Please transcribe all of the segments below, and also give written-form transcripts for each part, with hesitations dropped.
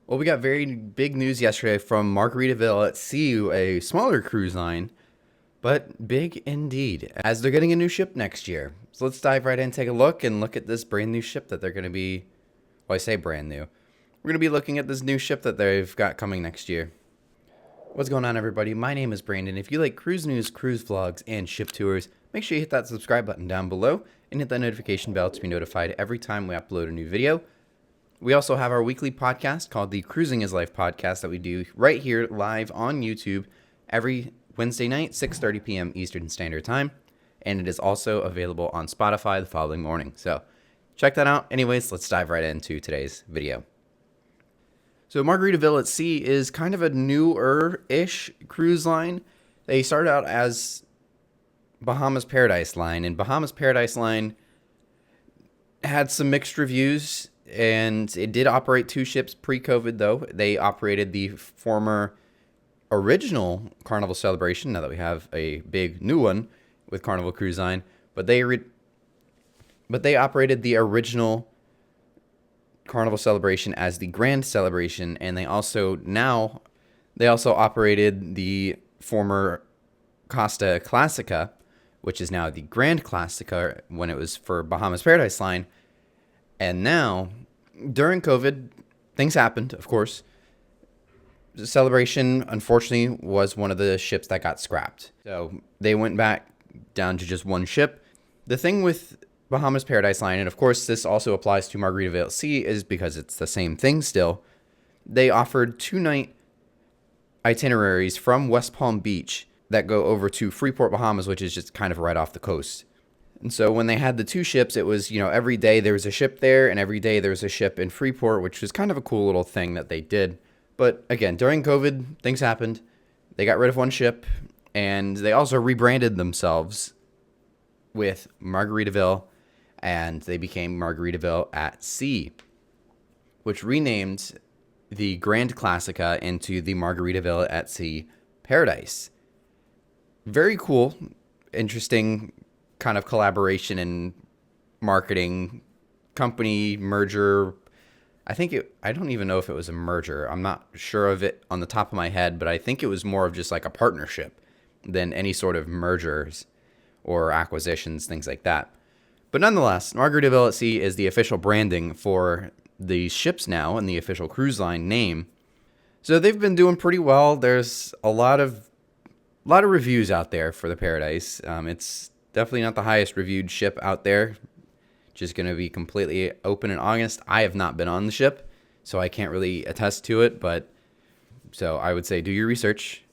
Well, we got very big news yesterday from Margaritaville at Sea, a smaller cruise line, but big indeed, as they're getting a new ship next year. So let's dive right in and take a look at this brand new ship that they're going to be, well, I say brand new. We're going to be looking at this new ship that they've got coming next year. What's going on, everybody? My name is Brandon. If you like cruise news, cruise vlogs, and ship tours, make sure you hit that subscribe button down below and hit that notification bell to be notified every time we upload a new video. We also have our weekly podcast called the Cruising is Life podcast that we do right here live on YouTube every Wednesday night, 6:30 p.m. Eastern Standard Time. And it is also available on Spotify the following morning. So check that out. Anyways, let's dive right into today's video. So Margaritaville at Sea is kind of a newer-ish cruise line. They started out as Bahamas Paradise Line, and Bahamas Paradise Line had some mixed reviews, and it did operate two ships pre-COVID, though. They operated the former original Carnival Celebration, now that we have a big new one with Carnival Cruise Line, but they operated the original Carnival Celebration as the Grand Celebration, and they also operated the former Costa Classica, which is now the Grand Classica when it was for Bahamas Paradise Line. And now, during COVID, things happened, of course. The Celebration, unfortunately, was one of the ships that got scrapped. So they went back down to just one ship. The thing with Bahamas Paradise Line, and of course this also applies to Margaritaville at Sea, is because it's the same thing still. They offered 2-night itineraries from West Palm Beach that go over to Freeport, Bahamas, which is just kind of right off the coast. And so when they had the two ships, it was, every day there was a ship there, and every day there was a ship in Freeport, which was kind of a cool little thing that they did. But again, during COVID, things happened. They got rid of one ship, and they also rebranded themselves with Margaritaville, and they became Margaritaville at Sea, which renamed the Grand Classica into the Margaritaville at Sea Paradise. Very cool, interesting kind of collaboration and marketing company merger. I don't even know if it was a merger. I'm not sure of it on the top of my head, but I think it was more of just like a partnership than any sort of mergers or acquisitions, things like that. But nonetheless, Margaritaville at Sea is the official branding for the ships now and the official cruise line name. So they've been doing pretty well. There's a lot of reviews out there for the Paradise. It's definitely not the highest reviewed ship out there. Just going to be completely open and honest. I have not been on the ship, so I can't really attest to it. But so I would say do your research.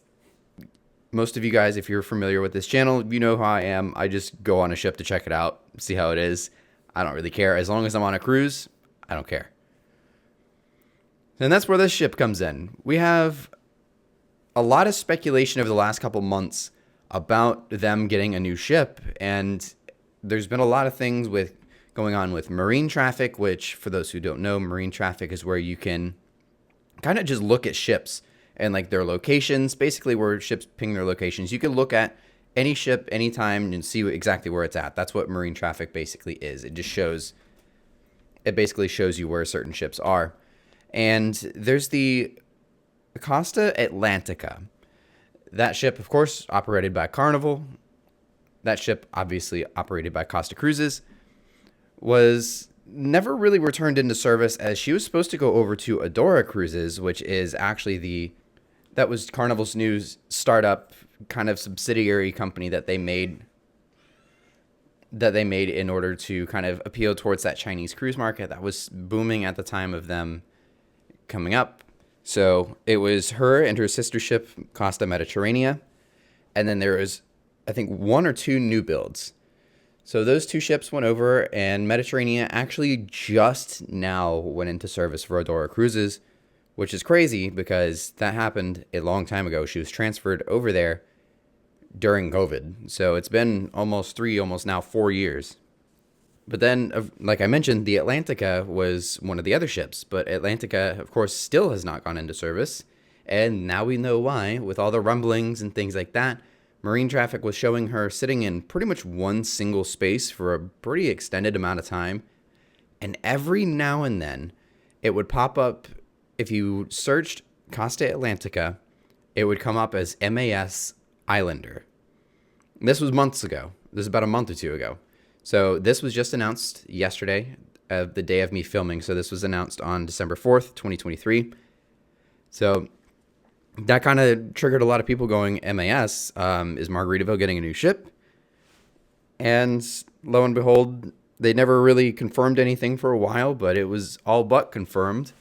Most of you guys, if you're familiar with this channel, you know how I am. I just go on a ship to check it out, see how it is. I don't really care. As long as I'm on a cruise, I don't care. And that's where this ship comes in. We have a lot of speculation over the last couple months about them getting a new ship. And there's been a lot of things going on with marine traffic, which, for those who don't know, marine traffic is where you can kind of just look at ships and like their locations, basically where ships ping their locations. You can look at any ship anytime and see exactly where it's at. That's what marine traffic basically is. It basically shows you where certain ships are. And there's the Costa Atlantica. That ship, of course, operated by Carnival. That ship, obviously operated by Costa Cruises, was never really returned into service, as she was supposed to go over to Adora Cruises, which is actually that was Carnival's new startup kind of subsidiary company that they made in order to kind of appeal towards that Chinese cruise market that was booming at the time of them coming up. So it was her and her sister ship, Costa Mediterranea, and then there was, I think, one or two new builds. So those two ships went over, and Mediterranean actually just now went into service for Adora Cruises, which is crazy because that happened a long time ago. She was transferred over there during COVID. So it's been almost now 4 years. But then, like I mentioned, the Atlantica was one of the other ships. But Atlantica, of course, still has not gone into service. And now we know why, with all the rumblings and things like that. Marine traffic was showing her sitting in pretty much one single space for a pretty extended amount of time. And every now and then, it would pop up if you searched Costa Atlantica, it would come up as MAS Islander. This was months ago. This is about a month or two ago. So this was just announced yesterday, the day of me filming. So this was announced on December 4th, 2023. So that kind of triggered a lot of people going, MAS, is Margaritaville getting a new ship? And lo and behold, they never really confirmed anything for a while, but it was all but confirmed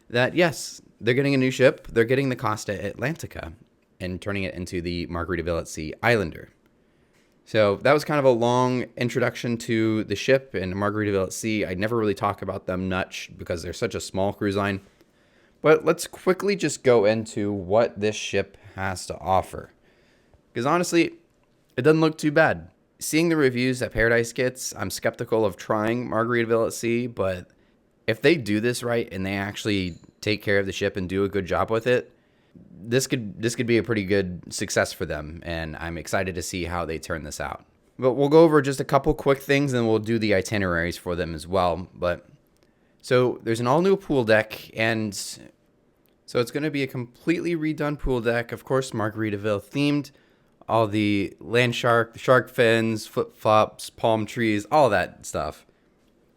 that yes, they're getting a new ship. They're getting the Costa Atlantica and turning it into the Margaritaville at Sea Islander. So that was kind of a long introduction to the ship and Margaritaville at Sea. I never really talk about them much because they're such a small cruise line. But let's quickly just go into what this ship has to offer. Because honestly, it doesn't look too bad. Seeing the reviews that Paradise gets, I'm skeptical of trying Margaritaville at Sea, but if they do this right and they actually take care of the ship and do a good job with it, this could be a pretty good success for them, and I'm excited to see how they turn this out. But we'll go over just a couple quick things, and we'll do the itineraries for them as well. But so there's an all-new pool deck, and so it's going to be a completely redone pool deck, of course, Margaritaville themed. All the land shark fins, flip-flops, palm trees, all that stuff.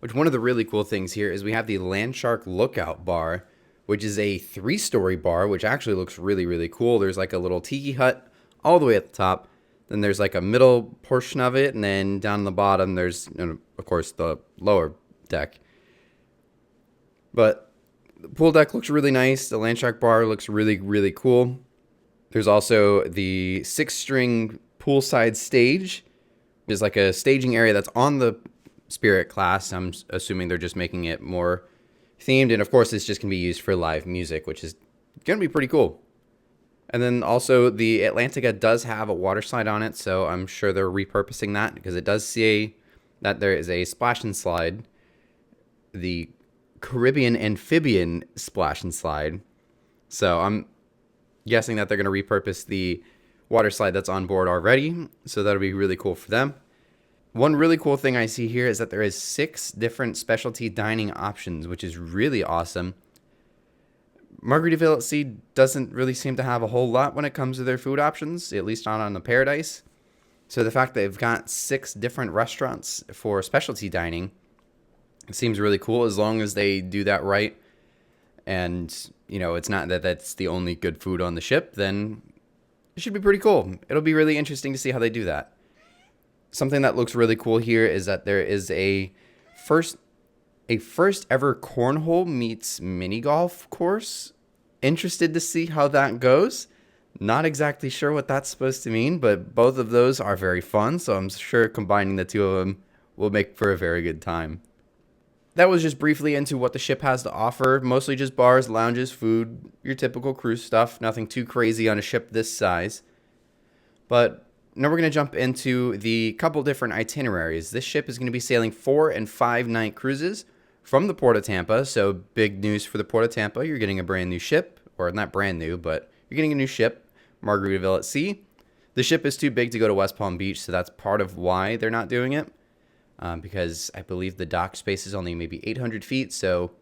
Which one of the really cool things here is we have the land shark lookout bar, which is a 3-story bar, which actually looks really, really cool. There's like a little tiki hut all the way at the top. Then there's like a middle portion of it, and then down the bottom there's, of course, the lower deck. But the pool deck looks really nice. The land shark bar looks really, really cool. There's also the 6-string poolside stage. There's like a staging area that's on the Spirit class. I'm assuming they're just making it more themed, and of course it's just going to be used for live music, which is going to be pretty cool. And then also the Atlantica does have a water slide on it, so I'm sure they're repurposing that because it does say that there is a splash and slide, the Caribbean amphibian splash and slide. So I'm guessing that they're going to repurpose the water slide that's on board already, so that'll be really cool for them. One really cool thing I see here is that there is 6 different specialty dining options, which is really awesome. Margaritaville at Sea doesn't really seem to have a whole lot when it comes to their food options, at least not on the Paradise. So the fact that they've got 6 different restaurants for specialty dining, it seems really cool as long as they do that right. And, it's not that that's the only good food on the ship, then it should be pretty cool. It'll be really interesting to see how they do that. Something that looks really cool here is that there is a first ever cornhole meets mini golf course. Interested to see how that goes. Not exactly sure what that's supposed to mean, but both of those are very fun, so I'm sure combining the two of them will make for a very good time. That was just briefly into what the ship has to offer. Mostly just bars, lounges, food, your typical cruise stuff. Nothing too crazy on a ship this size. But now we're going to jump into the couple different itineraries. This ship is going to be sailing 4 and 5 night cruises from the Port of Tampa. So big news for the Port of Tampa. You're getting a brand new ship, or not brand new, but you're getting a new ship, Margaritaville at Sea. The ship is too big to go to West Palm Beach, so that's part of why they're not doing it. Because I believe the dock space is only maybe 800 feet. So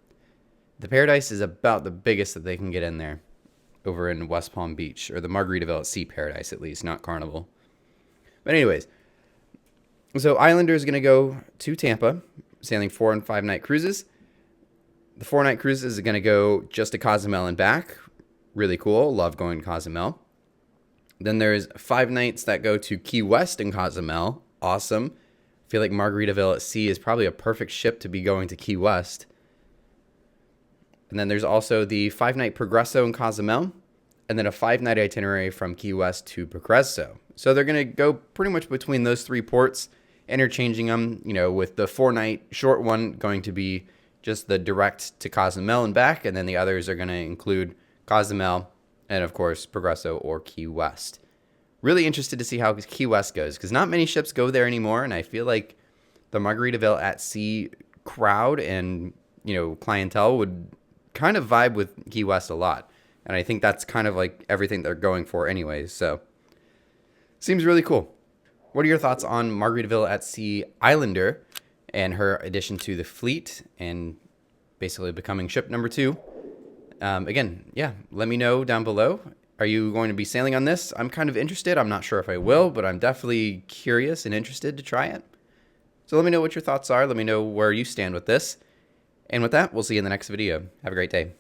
the Paradise is about the biggest that they can get in there over in West Palm Beach, or the Margaritaville at Sea Paradise at least, not Carnival. But anyways, so Islander is going to go to Tampa, sailing 4 and 5 night cruises. The 4-night cruises is going to go just to Cozumel and back. Really cool. Love going to Cozumel. Then there's 5 nights that go to Key West and Cozumel. Awesome. I feel like Margaritaville at Sea is probably a perfect ship to be going to Key West. And then there's also the 5-night Progresso in Cozumel, and then a 5-night itinerary from Key West to Progresso. So they're going to go pretty much between those 3 ports, interchanging them, with the 4-night short one going to be just the direct to Cozumel and back, and then the others are going to include Cozumel and, of course, Progresso or Key West. Really interested to see how Key West goes, because not many ships go there anymore, and I feel like the Margaritaville at Sea crowd and, clientele would kind of vibe with Key West a lot. And I think that's kind of like everything they're going for anyways, so seems really cool. What are your thoughts on Margaritaville at Sea Islander and her addition to the fleet and basically becoming ship number 2? Again, yeah, let me know down below. Are you going to be sailing on this? I'm kind of interested. I'm not sure if I will, but I'm definitely curious and interested to try it. So let me know what your thoughts are. Let me know where you stand with this. And with that, we'll see you in the next video. Have a great day.